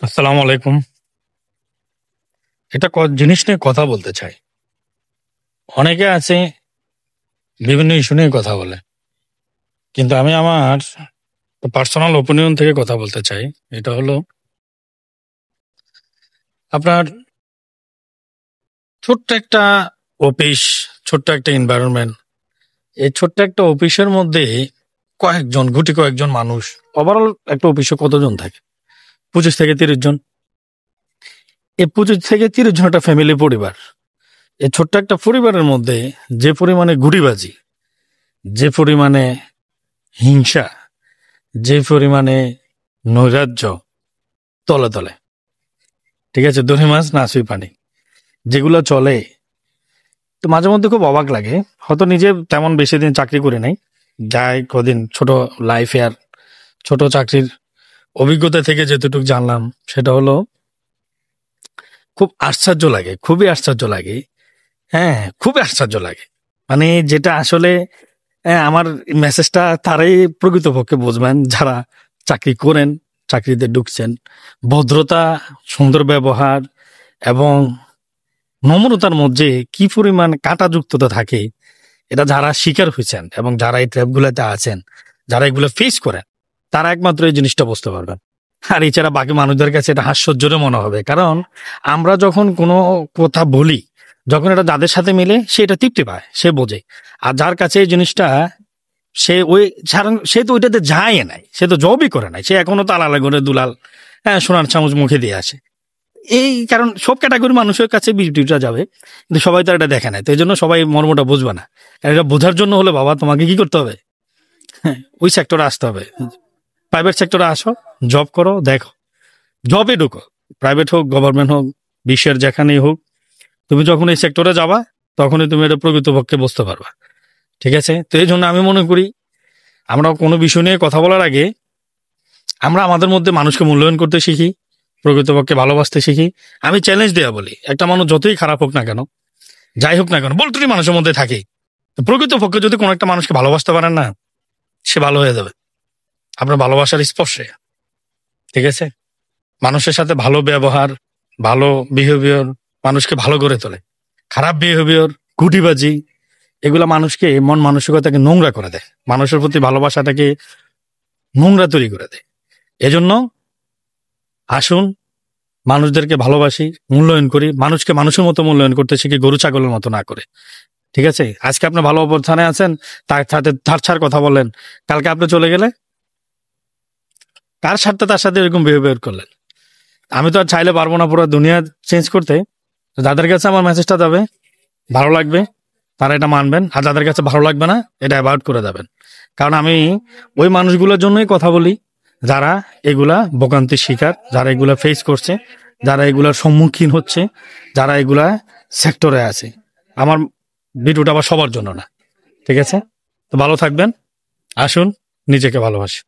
আসসালামু আলাইকুম। এটা জিনিস নিয়ে কথা বলতে চাই। অনেকে আছে বিভিন্ন ইস্যু নিয়ে কথা বলে, কিন্তু আমি আমার পার্সোনাল ওপিনিয়ন থেকে কথা বলতে চাই। এটা হলো আপনার ছোট্ট একটা অফিস, ছোট্ট একটা এনভায়রনমেন্ট। এই ছোট্ট একটা অফিসের মধ্যে গুটি কয়েকজন মানুষ। ওভারঅল একটা অফিসে কতজন থাকে? 25 থেকে 30 জন। এই 25 থেকে 30 জন একটা ফ্যামিলি পরিবার। এই ছোট্ট একটা পরিবারের মধ্যে যে পরিমাণে গুটিবাজি, যে পরিমাণে হিংসা, যে পরিমাণে নৈরাজ্য, তলে তলে, ঠিক আছে, দহি মাছ না ছুঁই পানি, যেগুলো চলে, তো মাঝে মধ্যে খুব অবাক লাগে। হয়তো নিজে তেমন বেশি দিন চাকরি করে নাই, যাই কদিন ছোট লাইফে আর ছোট চাকরির অভিজ্ঞতা থেকে যেটুকু জানলাম, সেটা হলো খুব আশ্চর্য লাগে, খুবই আশ্চর্য লাগে। হ্যাঁ, খুবই আশ্চর্য লাগে। মানে যেটা আসলে আমার মেসেজটা তারাই প্রকৃতপক্ষে বুঝবেন যারা চাকরি করেন, চাকরিতে ঢুকছেন। ভদ্রতা, সুন্দর ব্যবহার এবং নম্রতার মধ্যে কি পরিমাণ কাঁটাযুক্ততা থাকে, এটা যারা শিকার হয়েছেন এবং যারা এই ট্র্যাপগুলোতে আছেন, যারা এগুলো ফেস করেন, তারা একমাত্র এই জিনিসটা বুঝতে পারবেন। আর এছাড়া বাকি মানুষদের কাছে এটা হাস্যজ্জ্বলে মনে হবে, কারণ আমরা যখন কোনো কথা বলি, যখন এটা যাদের সাথে মিলে, সে এটা তৃপ্তি পায়, সে বোঝে। আর যার কাছে এই জিনিসটা, সে তো ওইটাতে যায় নাই, সে তো জবই করে নাই, সে এখনো তালা করে দুলাল, হ্যাঁ, সোনার চামচ মুখে দিয়ে আসে। এই কারণ সব ক্যাটাগরি মানুষের কাছে বিউটিটা যাবে, কিন্তু সবাই তো এটা দেখে না, তো এই জন্য সবাই মর্মটা বুঝবে না। আর এটা বোঝার জন্য হলে বাবা তোমাকে কি করতে হবে? হ্যাঁ, ওই সেক্টরে আসতে হবে। প্রাইভেট সেক্টরে আসো, জব করো, দেখো, জবে ঢুকো, প্রাইভেট হোক, গভর্নমেন্ট হোক, বিশ্বের যেখানেই হোক, তুমি যখন এই সেক্টরে যাবা, তখনই তুমি এটা প্রকৃতপক্ষে বুঝতে পারবা। ঠিক আছে? তো এই জন্য আমি মনে করি, আমরা কোনো বিষয় নিয়ে কথা বলার আগে আমরা আমাদের মধ্যে মানুষকে মূল্যায়ন করতে শিখি, প্রকৃতপক্ষে ভালোবাসতে শিখি। আমি চ্যালেঞ্জ দেয়া বলি, একটা মানুষ যতই খারাপ হোক না কেন, যাই হোক না কেন, বলতুরি মানুষের মধ্যে থাকে, প্রকৃতপক্ষে যদি কোনো একটা মানুষকে ভালোবাসতে পারেন না, সে ভালো হয়ে যাবে আপনার ভালোবাসার স্পর্শে। ঠিক আছে? মানুষের সাথে ভালো ব্যবহার, ভালো বিহেভিয়ার মানুষকে ভালো করে তোলে। খারাপ বিহেভিয়ার, গুটিবাজি, এগুলা মানুষকে, মন মানসিকতাকে নোংরা করে দেয়, মানুষের প্রতি ভালোবাসাটাকে নোংরা তৈরি করে দেয়। এজন্য আসুন, মানুষদেরকে ভালোবাসি, মূল্যায়ন করি, মানুষকে মানুষের মতো মূল্যায়ন করতে শিখি, গরু ছাগলের মতো না করে। ঠিক আছে? আজকে আপনি ভালো অবস্থানে আছেন, তার সাথে তার ছাড় কথা বললেন, কালকে আপনি চলে গেলে তার সাথে তার সাথে এরকম বিহেভিয়ার করলেন। আমি তো আর চাইলে পারবো না পুরো দুনিয়া চেঞ্জ করতে। যাদের কাছে আমার মেসেজটা যাবে, ভালো লাগবে, তারা এটা মানবেন, আর যাদের কাছে ভালো লাগবে না, এটা অ্যাভয়েড করে দেবেন। কারণ আমি ওই মানুষগুলোর জন্যই কথা বলি, যারা এগুলা ভোগান্তির শিকার, যারা এগুলা ফেস করছে, যারা এগুলার সম্মুখীন হচ্ছে, যারা এগুলা সেক্টরে আছে। আমার ভিডিওটা আবার সবার জন্য না। ঠিক আছে? তো ভালো থাকবেন। আসুন, নিজেকে ভালোবাসি।